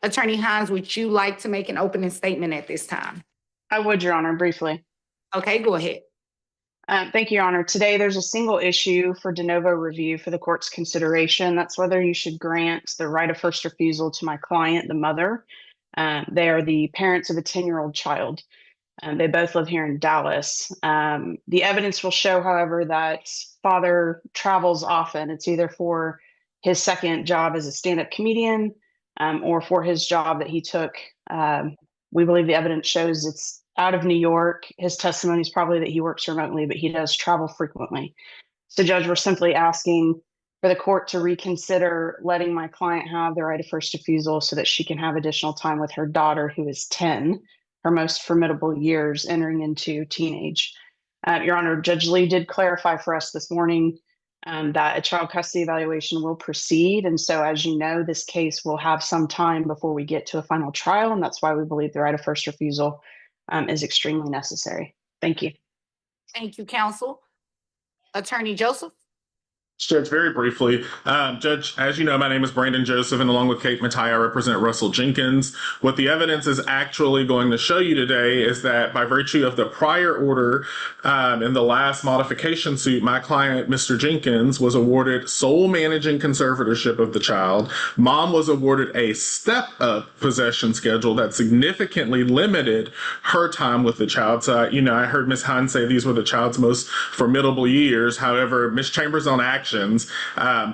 Attorney Hines, would you like to make an opening statement at this time? I would, Your Honor, briefly. Okay, go ahead. Thank you, Your Honor. Today, there's a single issue for de novo review for the court's consideration. That's whether you should grant the right of first refusal to my client, the mother. They are the parents of a 10-year-old child. They both live here in Dallas. The evidence will show, however, that father travels often. It's either for his second job as a stand-up comedian or for his job that he took. We believe the evidence shows it's out of New York. His testimony is probably that he works remotely, but he does travel frequently. So, Judge, we're simply asking for the court to reconsider letting my client have the right of first refusal so that she can have additional time with her daughter, who is 10, her most formidable years entering into teenage. Your Honor, Judge Lee did clarify for us this morning that a child custody evaluation will proceed. And so, as you know, this case will have some time before we get to a final trial. And that's why we believe the right of first refusal is extremely necessary. Thank you. Thank you, counsel. Attorney Joseph. Judge, very briefly, Judge, as you know, my name is Brandon Joseph, and along with Kate Matai, I represent Russell Jenkins. What the evidence is actually going to show you today is that by virtue of the prior order in the last modification suit, my client, Mr. Jenkins, was awarded sole managing conservatorship of the child. Mom was awarded a step-up possession schedule that significantly limited her time with the child. So, I heard Ms. Hines say these were the child's most formidable years. However, Ms. Chambers' own actions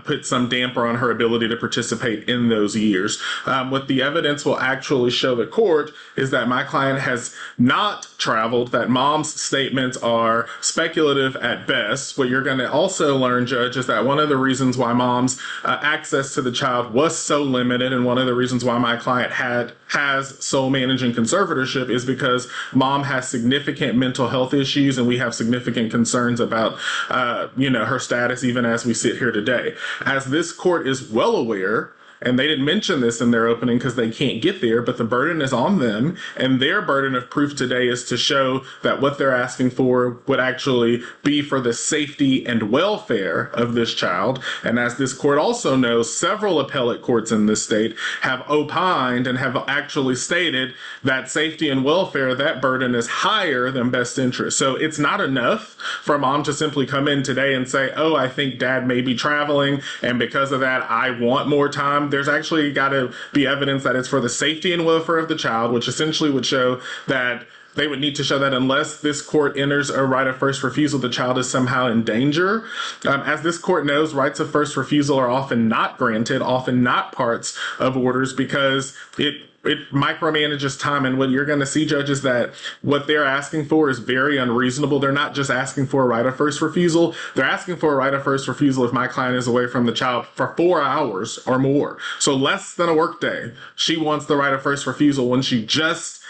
put some damper on her ability to participate in those years. What the evidence will actually show the court is that my client has not traveled, that mom's statements are speculative at best. What you're going to also learn, Judge, is that one of the reasons why mom's access to the child was so limited, and one of the reasons why my client has sole managing conservatorship, is because mom has significant mental health issues, and we have significant concerns about her status even as we sit here today. As this court is well aware, and they didn't mention this in their opening because they can't get there, but the burden is on them, and their burden of proof today is to show that what they're asking for would actually be for the safety and welfare of this child. And as this court also knows, several appellate courts in this state have opined and have actually stated that safety and welfare, that burden is higher than best interest. So it's not enough for mom to simply come in today and say, oh, I think dad may be traveling, and because of that, I want more time. There's actually got to be evidence that it's for the safety and welfare of the child, which essentially would show that they would need to show that unless this court enters a right of first refusal, the child is somehow in danger. As this court knows, rights of first refusal are often not granted, often not parts of orders, because it micromanages time. And what you're going to see, Judge, is that what they're asking for is very unreasonable. They're not just asking for a right of first refusal. They're asking for a right of first refusal if my client is away from the child for 4 hours or more. So less than a work day. She wants the right of first refusal when she just,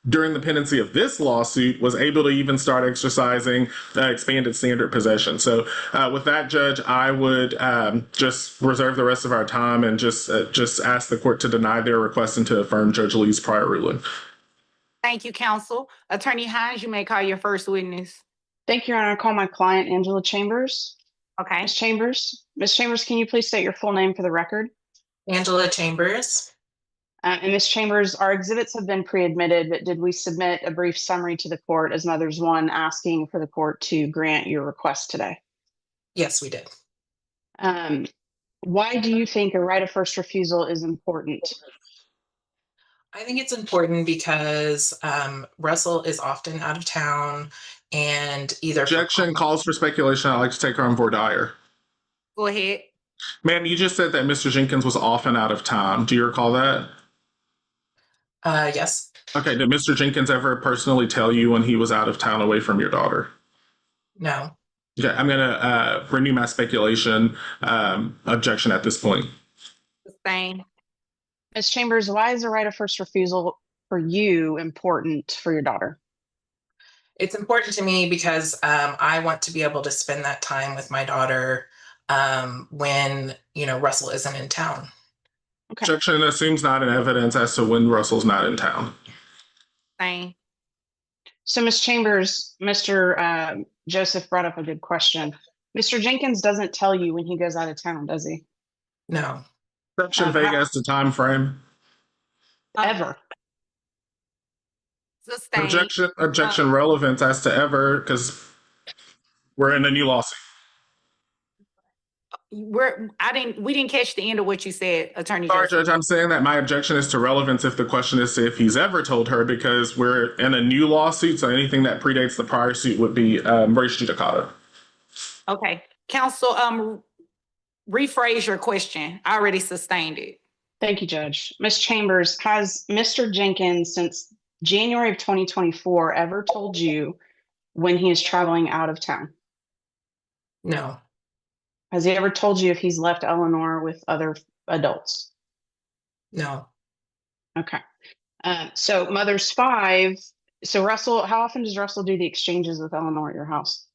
during the pendency of this lawsuit, was able to even start exercising expanded standard possession. So with that, Judge, I would just reserve the rest of our time and just ask the court to deny their request and to affirm Judge Lee's prior ruling. Thank you, counsel. Attorney Hines, you may call your first witness. Thank you, Your Honor. I call my client, Angela Chambers. Okay. Ms. Chambers, can you please state your full name for the record? Angela Chambers. And Ms. Chambers, our exhibits have been pre-admitted, but did we submit a brief summary to the court as Mothers One asking for the court to grant your request today? Yes, we did. Why do you think a right of first refusal is important? I think it's important because Russell is often out of town, and either— Objection, calls for speculation. I'd like to take her on voir dire. Go ahead. Ma'am, you just said that Mr. Jenkins was often out of town. Do you recall that? Yes. Okay, did Mr. Jenkins ever personally tell you when he was out of town away from your daughter? No. Okay, I'm going to renew my speculation objection at this point. Sustain. Ms. Chambers, why is a right of first refusal for you important for your daughter? It's important to me because I want to be able to spend that time with my daughter when, Russell isn't in town. Okay. Objection assumes not in evidence as to when Russell's not in town. Sustain. So, Ms. Chambers, Mr. Joseph brought up a good question. Mr. Jenkins doesn't tell you when he goes out of town, does he? No. Exception vague as to time frame. Ever. Sustained. Objection relevance as to ever, because we're in a new lawsuit. We didn't catch the end of what you said, Attorney Sorry, Joseph. Judge, I'm saying that my objection is to relevance if the question is if he's ever told her, because we're in a new lawsuit, so anything that predates the prior suit would be res judicata. Okay, counsel, rephrase your question. I already sustained it. Thank you, Judge. Ms. Chambers, has Mr. Jenkins since January of 2024 ever told you when he is traveling out of town? No, Has he ever told you if he's left Eleanor with other adults? no. Okay. So Mother's 5. So Russell, how often does Russell do the exchanges with Eleanor at your house?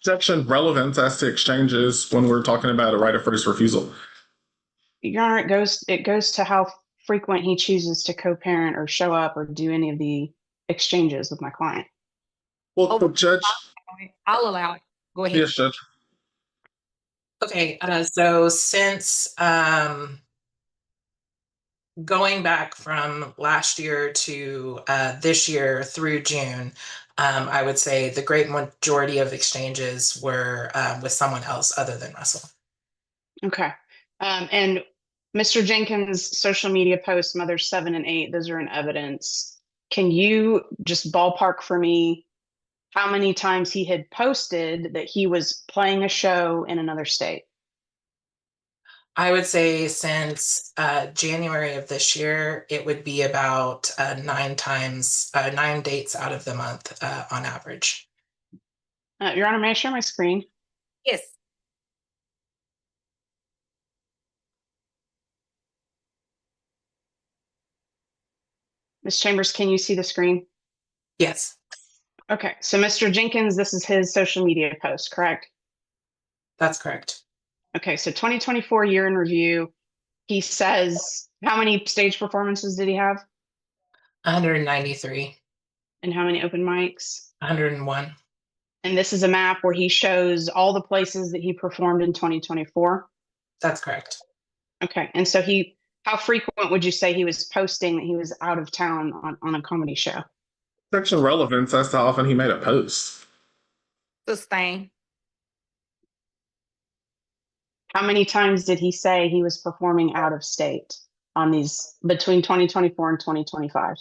Objection relevance as to exchanges when we're talking about a right of first refusal. Your Honor, it goes to how frequent he chooses to co-parent or show up or do any of the exchanges with my client. Well, the judge. I'll allow it. Go ahead. Yes, Judge. Okay, so since going back from last year to this year through June, I would say the great majority of exchanges were with someone else other than Russell. Okay. And Mr. Jenkins' social media posts, Mother's 7 and 8, those are in evidence. Can you just ballpark for me how many times he had posted that he was playing a show in another state? I would say since January of this year, it would be about 9 dates out of the month on average. Your Honor, may I share my screen? Yes. Ms. Chambers, can you see the screen? Yes, Okay, so Mr. Jenkins, this is his social media post, correct? that's correct. Okay, so 2024 year in review, he says, how many stage performances did he have? 193, And how many open mics? 101. And this is a map where he shows all the places that he performed in 2024. That's correct. Okay, and so how frequent would you say he was posting that he was out of town on a comedy show? Objection relevance as to how often he made a post. Sustain. How many times did he say he was performing out of state on these between 2024 and 2025?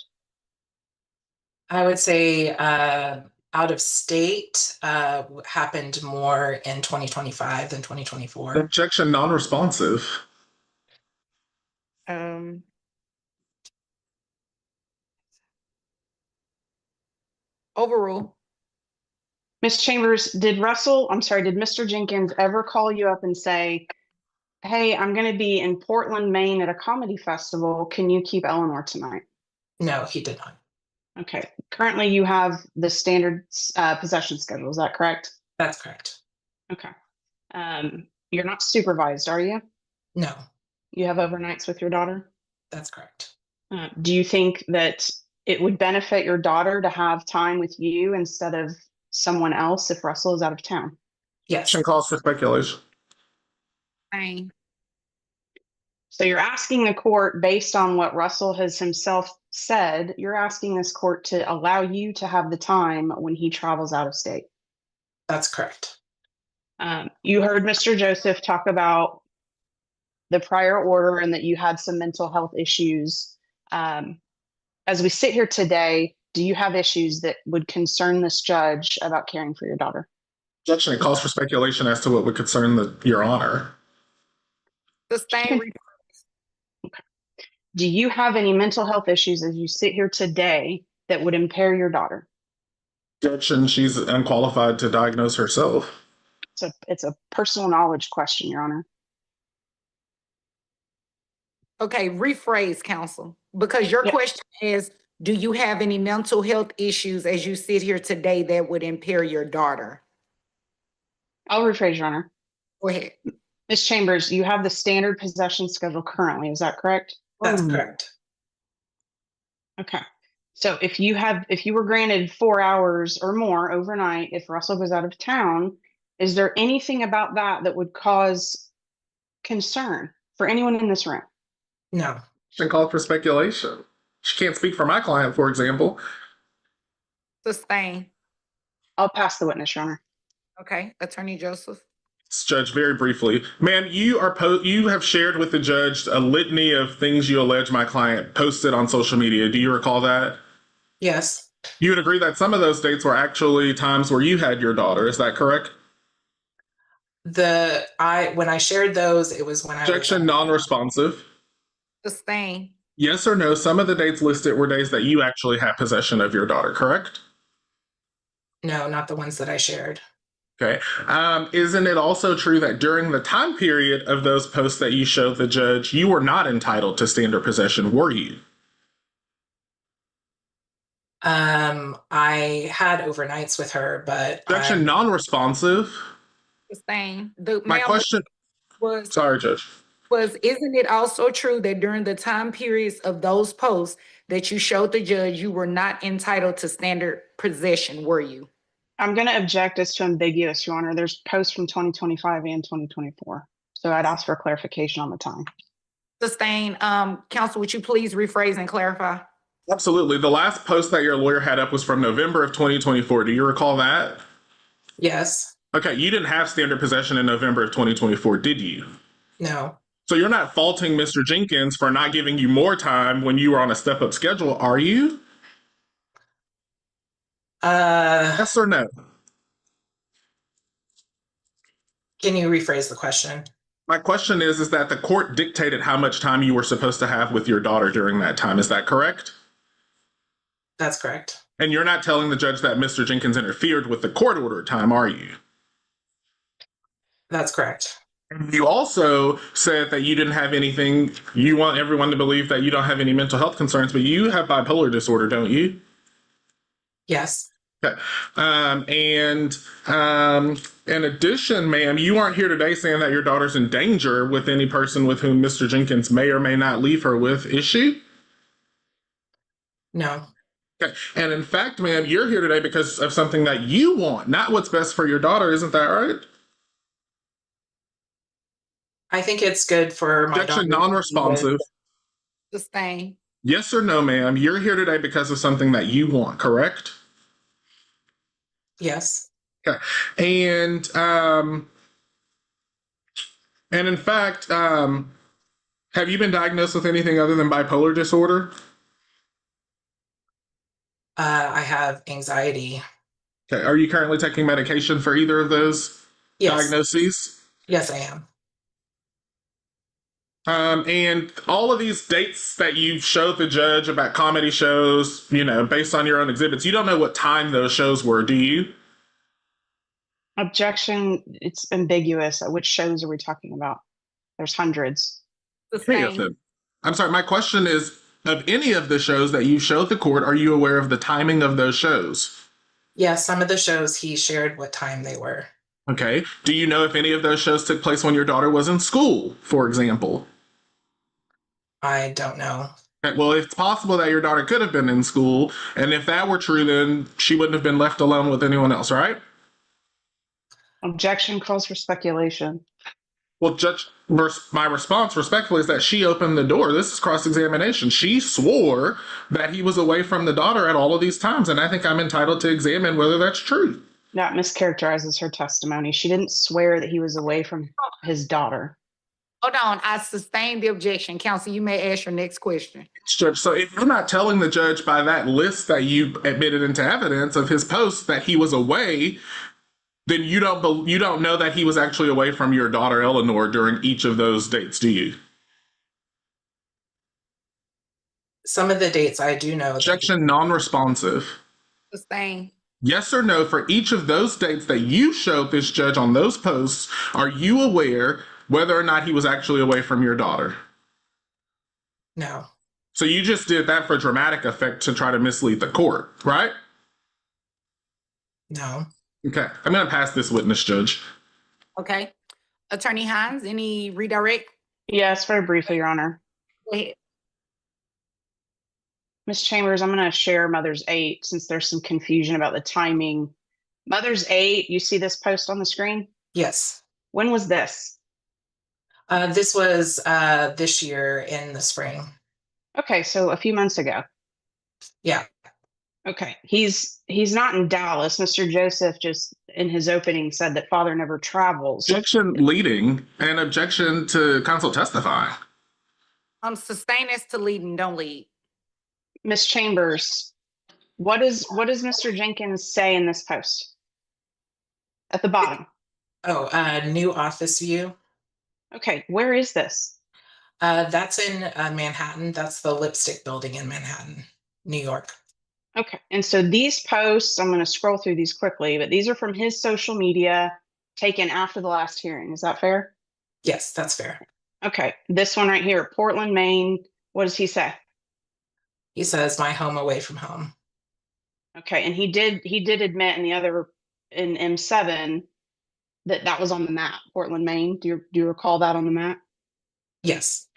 I would say out of state happened more in 2025 than 2024. Objection non-responsive. Overrule. Ms. Chambers, did Mr. Jenkins ever call you up and say, hey, I'm going to be in Portland, Maine at a comedy festival. Can you keep Eleanor tonight? No, he did not. Okay. Currently, you have the standard possession schedule. Is that correct? That's correct. Okay. You're not supervised, are you? No, You have overnights with your daughter? that's correct. Do you think that it would benefit your daughter to have time with you instead of someone else if Russell is out of town? Yes, Objection calls for speculation. Sustain. So you're asking the court, based on what Russell has himself said, you're asking this court to allow you to have the time when he travels out of state. that's correct. You heard Mr. Joseph talk about the prior order and that you had some mental health issues. As we sit here today, do you have issues that would concern this judge about caring for your daughter? Objection, it calls for speculation as to what would concern Your Honor. Sustain. Do you have any mental health issues as you sit here today that would impair your daughter? Objection, she's unqualified to diagnose herself. It's a personal knowledge question, Your Honor. Okay, rephrase, counsel, because your question is, do you have any mental health issues as you sit here today that would impair your daughter? I'll rephrase, Your Honor. Go ahead. Ms. Chambers, you have the standard possession schedule currently, is that correct? That's correct. Okay. So if you were granted 4 hours or more overnight, if Russell goes out of town, is there anything about that that would cause concern for anyone in this room? No, And called for speculation. She can't speak for my client, for example. Sustain. I'll pass the witness, Your Honor. Okay, Attorney Joseph. Judge, very briefly, ma'am, you have shared with the judge a litany of things you allege my client posted on social media. Do you recall that? Yes. You would agree that some of those dates were actually times where you had your daughter. Is that correct? When I shared those, it was when I was Objection non-responsive. Sustain. Yes or no, some of the dates listed were days that you actually had possession of your daughter, correct? No, not the ones that I shared. Okay. Isn't it also true that during the time period of those posts that you showed the judge, you were not entitled to standard possession, were you? I had overnights with her, but Objection non-responsive. Sustain. My question. Was Sorry, Judge. isn't it also true that during the time periods of those posts that you showed the judge, you were not entitled to standard possession, were you? I'm going to object as to ambiguous, Your Honor. There's posts from 2025 and 2024. So I'd ask for clarification on the time. Sustain. Counsel, would you please rephrase and clarify? Absolutely. The last post that your lawyer had up was from November of 2024. Do you recall that? Yes. Okay, you didn't have standard possession in November of 2024, did you? No. So you're not faulting Mr. Jenkins for not giving you more time when you were on a step-up schedule, are you? Yes or no? Can you rephrase the question? My question is that the court dictated how much time you were supposed to have with your daughter during that time. Is that correct? That's correct. And you're not telling the judge that Mr. Jenkins interfered with the court order time, are you? That's correct. You also said that you didn't have anything. You want everyone to believe that you don't have any mental health concerns, but you have bipolar disorder, don't you? Yes. Okay. In addition, ma'am, you aren't here today saying that your daughter's in danger with any person with whom Mr. Jenkins may or may not leave her with, is she? No. Okay. And in fact, ma'am, you're here today because of something that you want, not what's best for your daughter. Isn't that right? I think it's good for my daughter. Objection non-responsive. Sustain. Yes or no, ma'am, you're here today because of something that you want, correct? Yes. Okay. And in fact, have you been diagnosed with anything other than bipolar disorder? I have anxiety. Okay. Are you currently taking medication for either of those diagnoses? Yes, I am. And all of these dates that you showed the judge about comedy shows, based on your own exhibits, you don't know what time those shows were, do you? Objection. It's ambiguous. Which shows are we talking about? There's hundreds. Sustain. I'm sorry, my question is, of any of the shows that you showed the court, are you aware of the timing of those shows? Yes, some of the shows he shared what time they were. Okay. Do you know if any of those shows took place when your daughter was in school, for example? I don't know. Okay, well, it's possible that your daughter could have been in school, and if that were true, then she wouldn't have been left alone with anyone else, right? Objection calls for speculation. Well, Judge, my response respectfully is that she opened the door. This is cross-examination. She swore that he was away from the daughter at all of these times, and I think I'm entitled to examine whether that's true. That mischaracterizes her testimony. She didn't swear that he was away from his daughter. Hold on. I sustain the objection. Counsel, you may ask your next question. Judge, so if you're not telling the judge by that list that you admitted into evidence of his post that he was away, then you don't know that he was actually away from your daughter Eleanor during each of those dates, do you? Some of the dates I do know. Objection non-responsive. Sustain. Yes or no, for each of those dates that you showed this judge on those posts, are you aware whether or not he was actually away from your daughter? No. So you just did that for dramatic effect to try to mislead the court, right? No. Okay, I'm going to pass this witness, Judge. Okay. Attorney Hines, any redirect? Yes, very briefly, Your Honor. Go ahead. Ms. Chambers, I'm going to share Mother's 8 since there's some confusion about the timing. Mother's 8, you see this post on the screen? Yes. When was this? This was this year in the spring. Okay, so a few months ago. Yeah. Okay, he's not in Dallas. Mr. Joseph just in his opening said that father never travels. Objection leading and objection to counsel testify. Sustain us to lead and don't lead. Miss Chambers, what does Mr. Jenkins say in this post? At the bottom. Oh, new office view. Okay, where is this? That's in Manhattan. That's the Lipstick Building in Manhattan, New York. Okay, and so these posts, I'm going to scroll through these quickly, but these are from his social media taken after the last hearing. Is that fair? Yes, that's fair. Okay, this one right here, Portland, Maine. What does he say? He says, "My home away from home." Okay, and he did admit in the other in M7 that was on the map, Portland, Maine. Do you recall that on the map? Yes.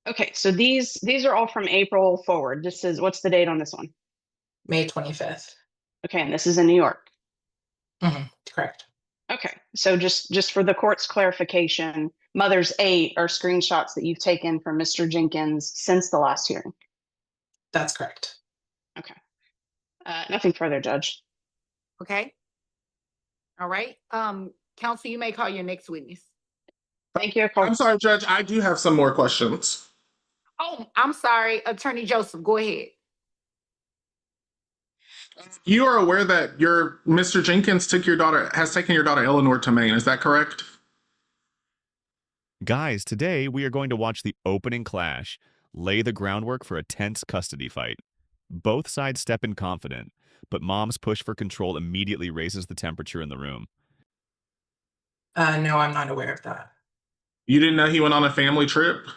Okay, so these are all from April forward. This is, what's the date on this one? May 25th. Okay, and this is in New York. Correct. Okay, so just for the court's clarification, Mother's 8 are screenshots that you've taken from Mr. Jenkins since the last hearing. That's correct. Okay. Nothing further, Judge. Okay. All right. Counsel, you may call your next witness. Thank you. I'm sorry, Judge. I do have some more questions. Oh, I'm sorry, Attorney Joseph. Go ahead. You are aware that your Mr. Jenkins has taken your daughter Eleanor to Maine. Is that correct? Guys, today we are going to watch the opening clash, lay the groundwork for a tense custody fight. Both sides step in confident, but mom's push for control immediately raises the temperature in the room. No, I'm not aware of that. You didn't know he went on a family trip?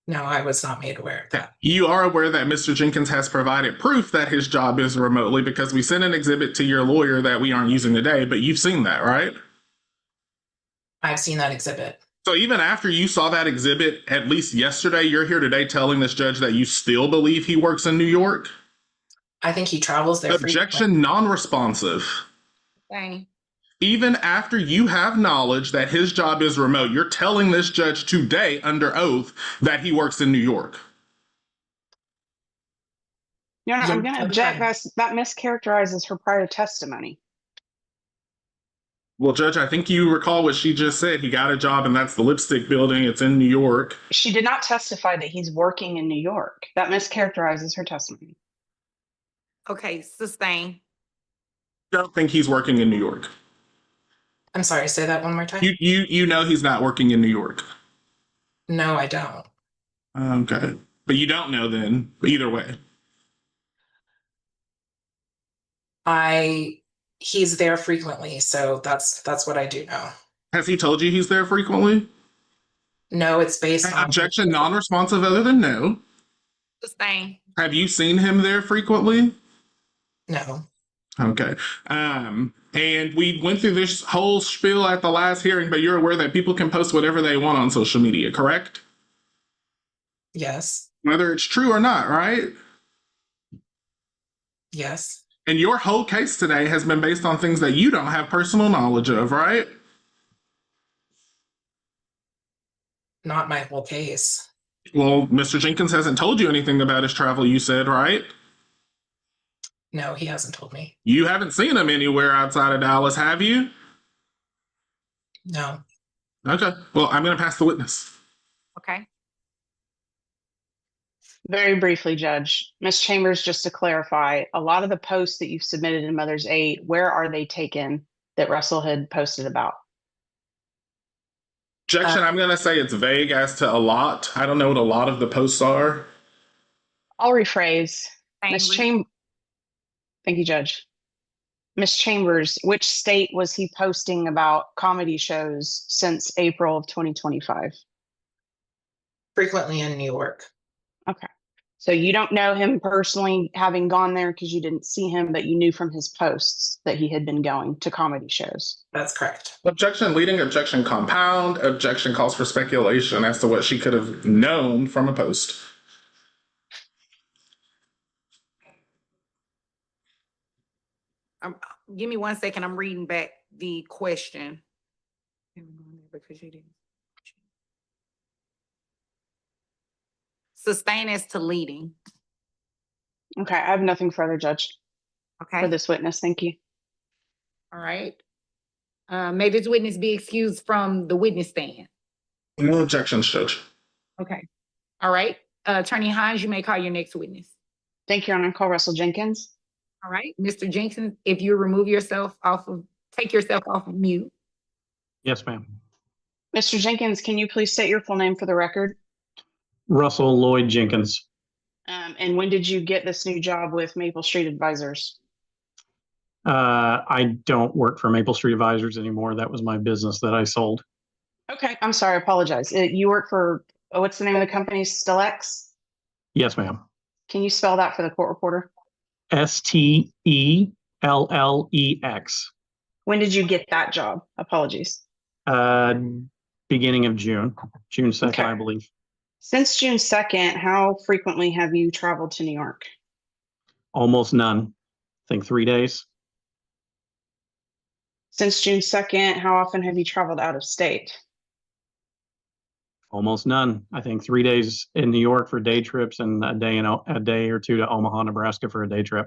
No, I was not made aware of that. You are aware that Mr. Jenkins has provided proof that his job is remotely because we sent an exhibit to your lawyer that we aren't using today, but you've seen that, right? I've seen that exhibit. So even after you saw that exhibit, at least yesterday, you're here today telling this judge that you still believe he works in New York? I think he travels there. Objection non-responsive. Dang. Even after you have knowledge that his job is remote, you're telling this judge today under oath that he works in New York. Your Honor, I'm going to object. That mischaracterizes her prior testimony. Well, Judge, I think you recall what she just said. He got a job, and that's the Lipstick Building. It's in New York. She did not testify that he's working in New York. That mischaracterizes her testimony. Okay, sustain. Don't think he's working in New York. I'm sorry, say that one more time. You know he's not working in New York. No, I don't. Okay. But you don't know then, either way. He's there frequently, so that's what I do know. Has he told you he's there frequently? No, it's based on Objection non-responsive other than no. Sustain. Have you seen him there frequently? No. Okay. And we went through this whole spiel at the last hearing, but you're aware that people can post whatever they want on social media, correct? Yes. Whether it's true or not, right? Yes. And your whole case today has been based on things that you don't have personal knowledge of, right? Not my whole case. Well, Mr. Jenkins hasn't told you anything about his travel, you said, right? No, he hasn't told me. You haven't seen him anywhere outside of Dallas, have you? No. Okay. Well, I'm going to pass the witness. Okay. Very briefly, Judge. Ms. Chambers, just to clarify, a lot of the posts that you've submitted in Mother's 8, where are they taken that Russell had posted about? Objection, I'm going to say it's vague as to a lot. I don't know what a lot of the posts are. I'll rephrase. Thank you, Judge. Ms. Chambers, which state was he posting about comedy shows since April of 2025? Frequently in New York. Okay. So you don't know him personally having gone there because you didn't see him, but you knew from his posts that he had been going to comedy shows. That's correct. Objection leading, objection compound, objection calls for speculation as to what she could have known from a post. Give me 1 second. I'm reading back the question. Because you didn't. Sustain as to leading. Okay, I have nothing further, Judge, for Okay, this witness. Thank you. all right. May this witness be excused from the witness stand. No objections, Judge. Okay, all right. Attorney Hines, you may call your next witness. Thank you, Your Honor. Call Russell Jenkins. All right, Mr. Jenkins, if you remove yourself take yourself off of mute. Yes, ma'am. Mr. Jenkins, can you please state your full name for the record? Russell Lloyd Jenkins. And when did you get this new job with Maple Street Advisors? I don't work for Maple Street Advisors anymore. That was my business that I sold. Okay, I'm sorry, I apologize. You work for, what's the name of the company? Stilex? Yes, ma'am. Can you spell that for the court reporter? Stelllex. When did you get that job? Apologies. Beginning of June 2nd, Okay. I believe. Since June 2nd, how frequently have you traveled to New York? Almost none. I think 3 days. Since June 2nd, how often have you traveled out of state? Almost none. I think 3 days in New York for day trips and a day or two to Omaha, Nebraska for a day trip.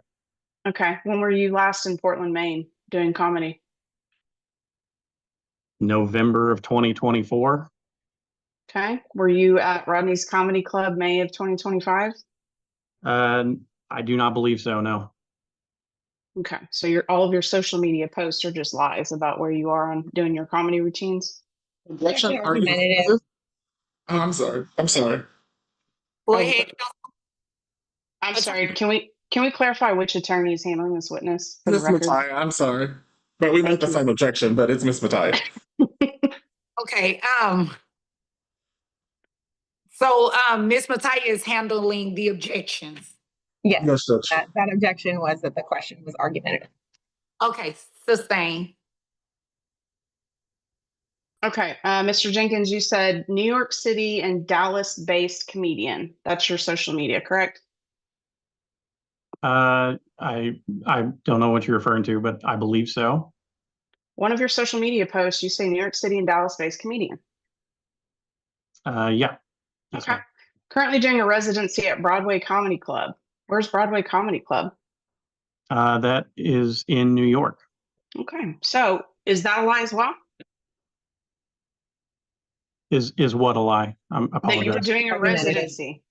Okay. When were you last in Portland, Maine doing comedy? November of 2024. Okay. Were you at Rodney's Comedy Club May of 2025? I do not believe so. No. Okay. So all of your social media posts are just lies about where you are on doing your comedy routines? Objection. Are you? Argumentative. Oh, I'm sorry. I'm sorry. Go Oh, ahead. I'm sorry. Can we clarify which attorney is handling this witness for the Miss record? Mattia, I'm sorry. But we make the same objection, but it's Miss Mattia. Okay, so Ms. Mattia is handling the objections. Yes, Yes, Judge. that objection was that the question was argumentative. Okay, sustain. Okay. Mr. Jenkins, you said New York City and Dallas-based comedian. That's your social media, correct? I don't know what you're referring to, but I believe so. One of your social media posts, you say New York City and Dallas-based comedian. Yeah. Yes, Okay. ma'am. Currently doing a residency at Broadway Comedy Club. Where's Broadway Comedy Club? That is in New York. Okay. So is that a lie as well? Is what a lie? I That you were apologize. doing a Argumentative. residency.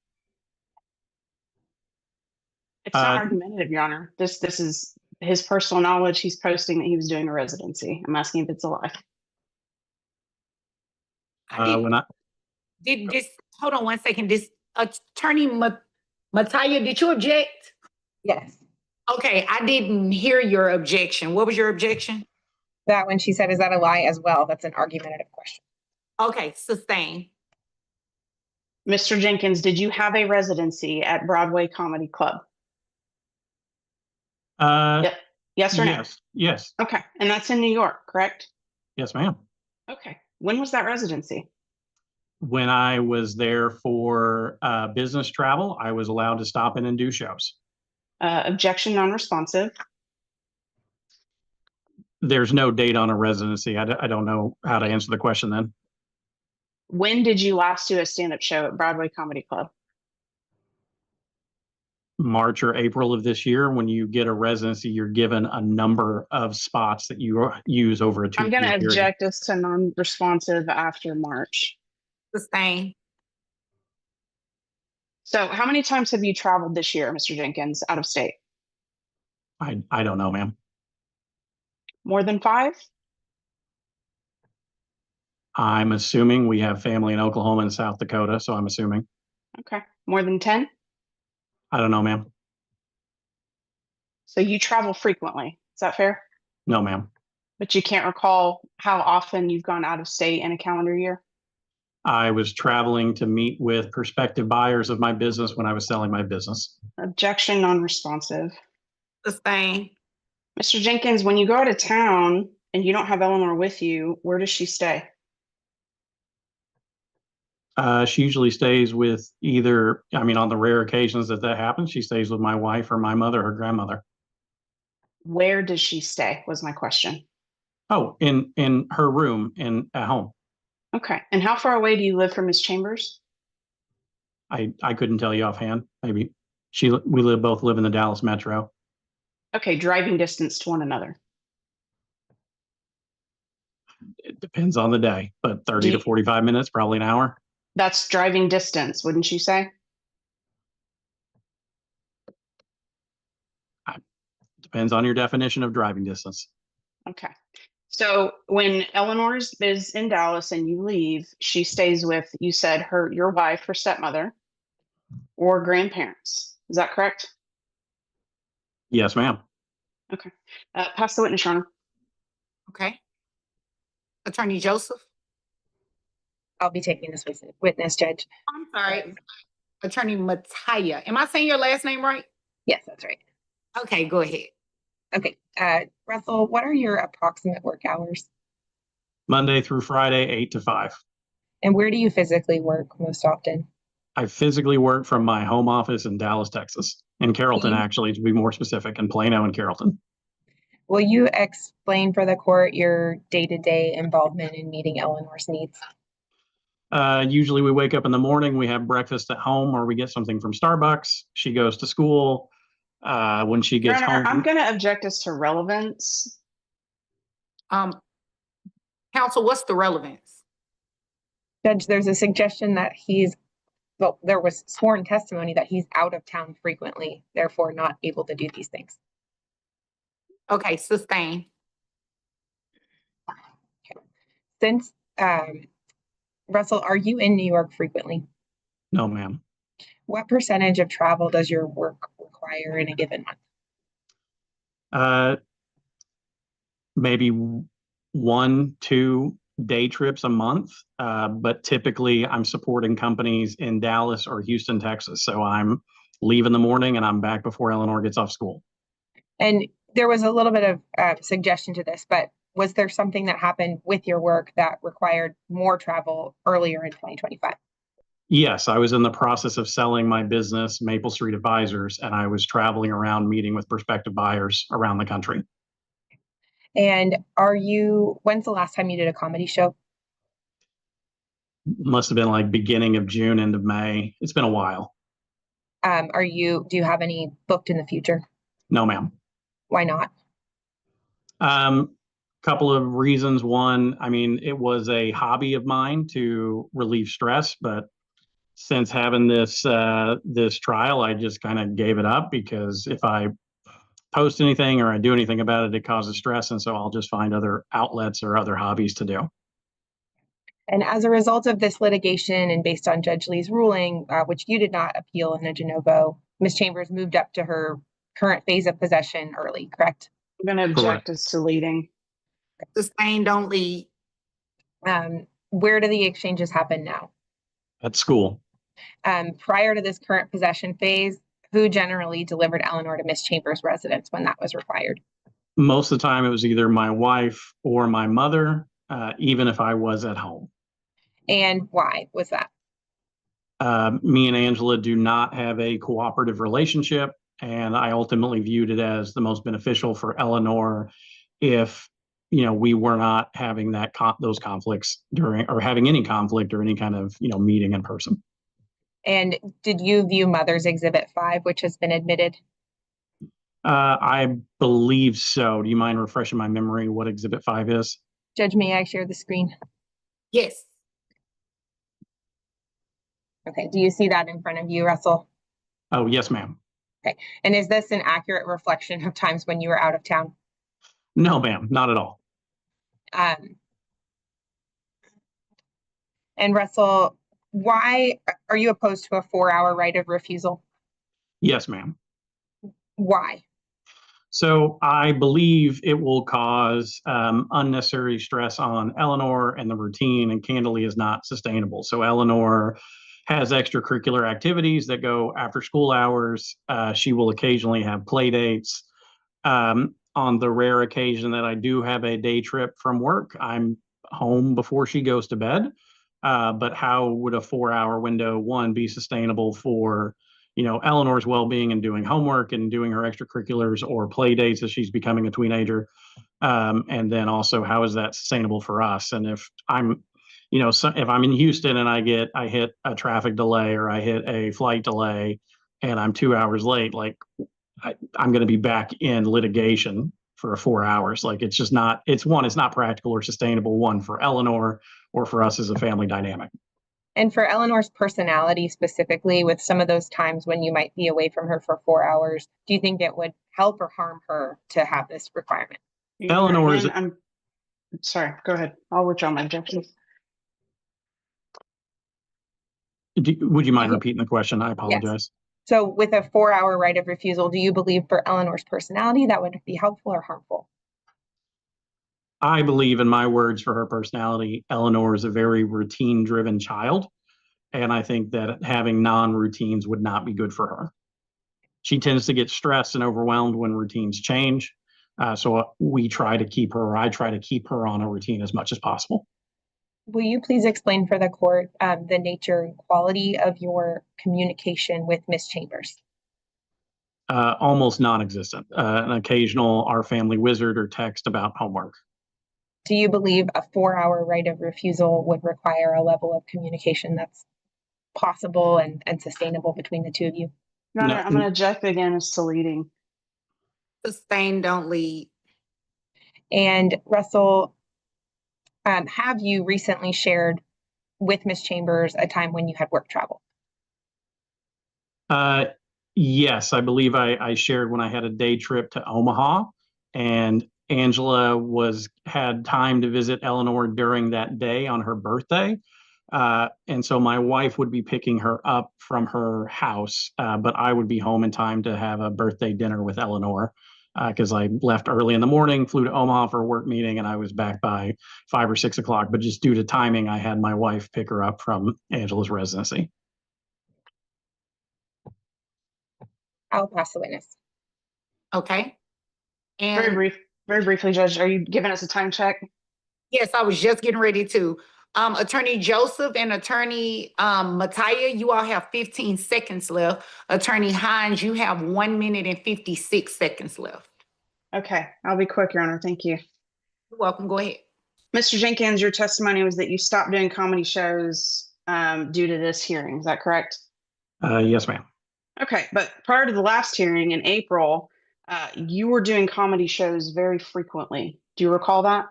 It's not Uh, argumentative, Your Honor. This is his personal knowledge. He's posting that he was doing a residency. I'm asking if it's a lie. Did this, hold on one second, this attorney Mattia, did you object? Yes, Okay, I didn't hear your objection. What was your objection? that when she said, is that a lie as well? That's an argumentative question. Okay, sustain. Mr. Jenkins, did you have a residency at Broadway Comedy Club? Yep. Yes or no? Yes. Okay. And that's in New York, correct? Yes, ma'am. Okay. When was that residency? When I was there for business travel, I was allowed to stop in and do shows. Objection non-responsive. There's no date on a residency. I don't know how to answer the question then. When did you last do a stand-up show at Broadway Comedy Club? March or April of this year. When you get a residency, you're given a number of spots that you use over a 2 I'm year going to period. object this to non-responsive after March. Sustain. So how many times have you traveled this year, Mr. Jenkins, out of state? I don't know, ma'am. More than 5? I'm assuming we have family in Oklahoma and South Dakota, so I'm assuming. Okay. More than 10? I don't know, ma'am. So you travel frequently. Is that fair? No, ma'am. But you can't recall how often you've gone out of state in a calendar year? I was traveling to meet with prospective buyers of my business when I was selling my business. Objection non-responsive. Sustain. Mr. Jenkins, when you go out of town and you don't have Eleanor with you, where does she stay? She usually stays with on the rare occasions that happens, she stays with my wife or my mother, her grandmother. Where does she stay was my question. Oh, in her room at home. Okay. And how far away do you live from Miss Chambers? I couldn't tell you offhand. Maybe we both live in the Dallas metro. Okay, driving distance to one another. It depends on the day, but 30 to 45 minutes, probably an hour. That's driving distance, wouldn't you say? Depends on your definition of driving distance. Okay. So when Eleanor's is in Dallas and you leave, she stays with, you said, your wife, her stepmother, or grandparents. Is that correct? Yes, ma'am. Okay. Pass the witness, Your Honor. Okay. Attorney Joseph? I'll be taking this witness, Judge. I'm sorry. Attorney Mataya. Am I saying your last name right? Yes, that's right. Okay, go ahead. Okay. Russell, what are your approximate work hours? Monday through Friday, 8 to 5. And where do you physically work most often? I physically work from my home office in Dallas, Texas, in Carrollton, actually, to be more specific, in Plano and Carrollton. Will you explain for the court your day-to-day involvement in meeting Eleanor's needs? Usually we wake up in the morning, we have breakfast at home, or we get something from Starbucks. She goes to school. When she Your gets Honor, home, I'm going to object as to relevance. Counsel, what's the relevance? Judge, there's a suggestion that there was sworn testimony that he's out of town frequently, therefore not able to do these things. Okay, sustain. Okay. Since, Russell, are you in New York frequently? no, ma'am. What percentage of travel does your work require in a given month? Maybe 1-2 day trips a month, but typically I'm supporting companies in Dallas or Houston, Texas. So I'm leave in the morning and I'm back before Eleanor gets off school. And there was a little bit of suggestion to this, but was there something that happened with your work that required more travel earlier in 2025? Yes, I was in the process of selling my business, Maple Street Advisors, and I was traveling around meeting with prospective buyers around the country. And when's the last time you did a comedy show? Must have been like beginning of June, end of May. It's been a while. Do you have any booked in the future? No, ma'am. Why not? Couple of reasons. One, I mean, it was a hobby of mine to relieve stress, but since having this trial, I just kind of gave it up, because if I post anything or I do anything about it, it causes stress. And so I'll just find other outlets or other hobbies to do. And as a result of this litigation and based on Judge Lee's ruling, which you did not appeal in a de novo, Ms. Chambers moved up to her current phase of possession early, correct? I'm going to object as to leading. Sustain, don't lead. Where do the exchanges happen now? At school. Prior to this current possession phase, who generally delivered Eleanor to Ms. Chambers' residence when that was required? Most of the time it was either my wife or my mother, even if I was at home. And why was that? Me and Angela do not have a cooperative relationship, and I ultimately viewed it as the most beneficial for Eleanor if, we were not having those conflicts during, or having any conflict or any kind of, meeting in person. And did you view Mother's Exhibit 5, which has been admitted? I believe so. Do you mind refreshing my memory what Exhibit 5 is? Judge, may I share the screen? Yes. Okay, do you see that in front of you, Russell? Oh, yes, ma'am. Okay, and is this an accurate reflection of times when you were out of town? No, ma'am, not at all. And Russell, why are you opposed to a 4-hour right of refusal? Yes, ma'am. Why? So I believe it will cause unnecessary stress on Eleanor, and the routine and candidly is not sustainable. So Eleanor has extracurricular activities that go after school hours. She will occasionally have play dates. On the rare occasion that I do have a day trip from work, I'm home before she goes to bed. But how would a 4-hour window, one, be sustainable for, Eleanor's well-being and doing homework and doing her extracurriculars or play dates as she's becoming a teenager? And then also, how is that sustainable for us? And if I'm, So if I'm in Houston and I hit a traffic delay or I hit a flight delay and I'm 2 hours late, like I'm going to be back in litigation for 4 hours. Like it's not practical or sustainable, one, for Eleanor or for us as a family dynamic. And for Eleanor's personality specifically, with some of those times when you might be away from her for 4 hours, do you think it would help or harm her to have this requirement? Eleanor's. I'm sorry, go ahead. I'll withdraw my objection. Would you mind repeating the question? I apologize. Yes. So with a 4-hour right of refusal, do you believe for Eleanor's personality that would be helpful or harmful? I believe, in my words, for her personality, Eleanor is a very routine-driven child. And I think that having non-routines would not be good for her. She tends to get stressed and overwhelmed when routines change. So I try to keep her on a routine as much as possible. Will you please explain for the court the nature and quality of your communication with Ms. Chambers? Almost non-existent. An occasional "our family wizard" or text about homework. Do you believe a 4-hour right of refusal would require a level of communication that's possible and sustainable between the two of you? No, I'm going to object again as to leading. Sustain, don't lead. And Russell, have you recently shared with Ms. Chambers a time when you had work travel? Yes, I believe I shared when I had a day trip to Omaha, and Angela had time to visit Eleanor during that day on her birthday. And so my wife would be picking her up from her house, but I would be home in time to have a birthday dinner with Eleanor because I left early in the morning, flew to Omaha for a work meeting, and I was back by 5 or 6 o'clock. But just due to timing, I had my wife pick her up from Angela's residency. I'll pass the witness. Okay. And Very briefly, Judge, are you giving us a time check? yes, I was just getting ready to. Attorney Joseph and Attorney Mattia, you all have 15 seconds left. Attorney Hines, you have 1 minute and 56 seconds left. Okay, I'll be quick, Your Honor. Thank you. You're welcome. Go ahead. Mr. Jenkins, your testimony was that you stopped doing comedy shows due to this hearing. Is that correct? Yes, ma'am. Okay, but prior to the last hearing in April, you were doing comedy shows very frequently. Do you recall that?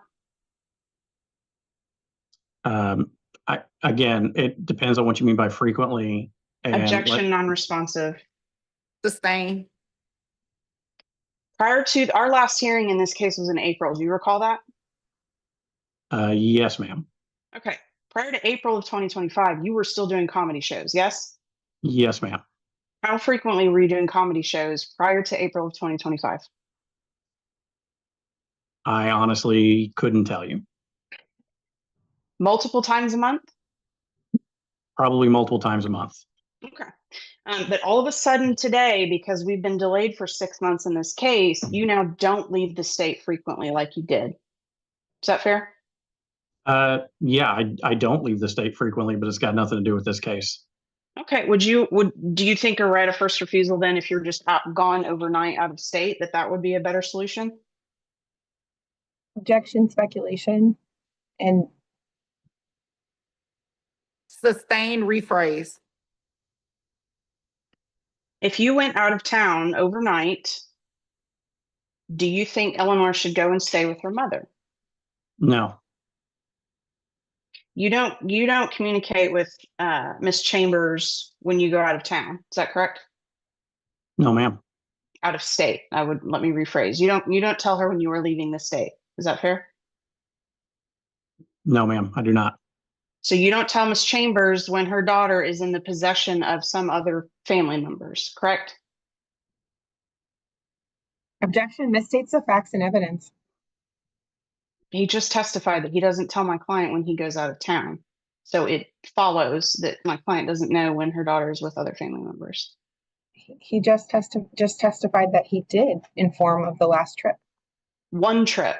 Again, it depends on what you mean by frequently. Objection, non-responsive. Sustain. Prior to our last hearing in this case was in April. Do you recall that? Yes, ma'am. Okay. Prior to April of 2025, you were still doing comedy shows, yes? Yes, ma'am. How frequently were you doing comedy shows prior to April of 2025? I honestly couldn't tell you. Multiple times a month? Probably multiple times a month. Okay. But all of a sudden today, because we've been delayed for 6 months in this case, you now don't leave the state frequently like you did. Is that fair? Yeah, I don't leave the state frequently, but it's got nothing to do with this case. Okay. Do you think a right of first refusal then, if you're just gone overnight out of state, that would be a better solution? Objection, speculation, and Sustain, rephrase. If you went out of town overnight, do you think Eleanor should go and stay with her mother? No. You don't communicate with Miss Chambers when you go out of town. Is that correct? No, ma'am. Out of state. Let me rephrase. You don't tell her when you are leaving the state. Is that fair? No, ma'am, I do not. So you don't tell Miss Chambers when her daughter is in the possession of some other family members, correct? objection misstates the facts and evidence. He just testified that he doesn't tell my client when he goes out of town. So it follows that my client doesn't know when her daughter is with other family members. He just testified that he did inform of the last trip. One trip.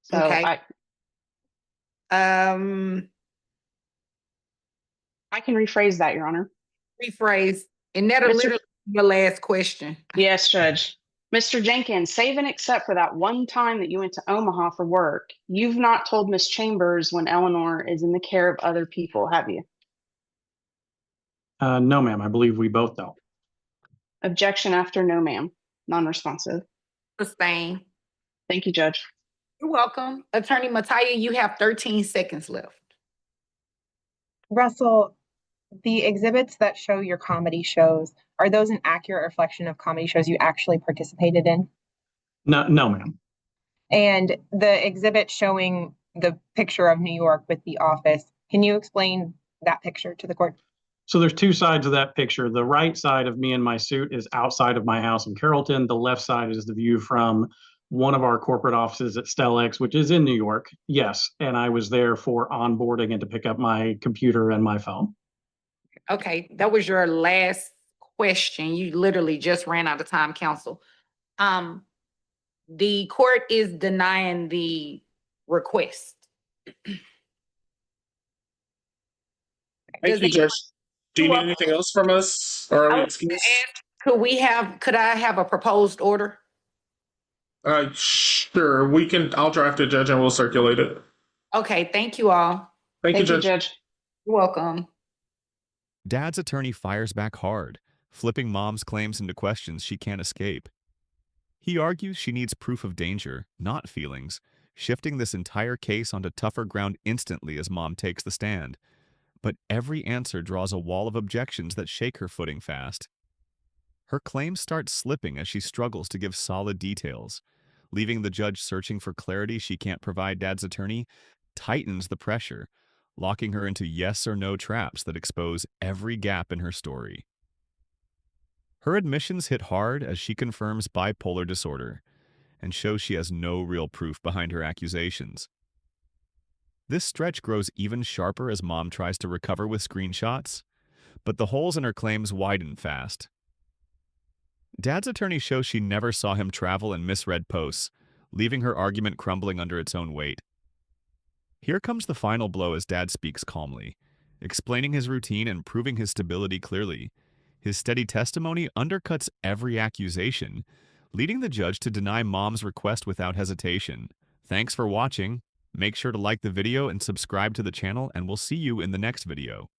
So Okay. I can rephrase that, Your Honor. Rephrase. And that'll literally be your last question. Yes, Judge. Mr. Jenkins, save and except for that one time that you went to Omaha for work, you've not told Miss Chambers when Eleanor is in the care of other people, have you? No, ma'am. I believe we both know. Objection after no, ma'am. Non-responsive. Sustain. Thank you, Judge. You're welcome. Attorney Mattia, you have 13 seconds left. Russell, the exhibits that show your comedy shows, are those an accurate reflection of comedy shows you actually participated in? No, ma'am. And the exhibit showing the picture of New York with the office, can you explain that picture to the court? So there's two sides of that picture. The right side of me in my suit is outside of my house in Carrollton. The left side is the view from one of our corporate offices at Stellex, which is in New York. Yes, and I was there for onboarding and to pick up my computer and my phone. Okay, that was your last question. You literally just ran out of time, counsel. The court is denying the request. Thank you, Judge. Do you need anything else from us? Or are we excused? Could I have a proposed order? Sure. I'll draft it, Judge, and we'll circulate it. Okay, thank you all. Thank you, Thank you, Judge. Judge. You're welcome. Dad's attorney fires back hard, flipping Mom's claims into questions she can't escape. He argues she needs proof of danger, not feelings, shifting this entire case onto tougher ground instantly as Mom takes the stand. But every answer draws a wall of objections that shake her footing fast. Her claims start slipping as she struggles to give solid details. Leaving the judge searching for clarity she can't provide Dad's attorney tightens the pressure, locking her into yes or no traps that expose every gap in her story. Her admissions hit hard as she confirms bipolar disorder and shows she has no real proof behind her accusations. This stretch grows even sharper as Mom tries to recover with screenshots, but the holes in her claims widen fast. Dad's attorney shows she never saw him travel and misread posts, leaving her argument crumbling under its own weight. Here comes the final blow as Dad speaks calmly, explaining his routine and proving his stability clearly. His steady testimony undercuts every accusation, leading the judge to deny Mom's request without hesitation. Thanks for watching. Make sure to like the video and subscribe to the channel, and we'll see you in the next video.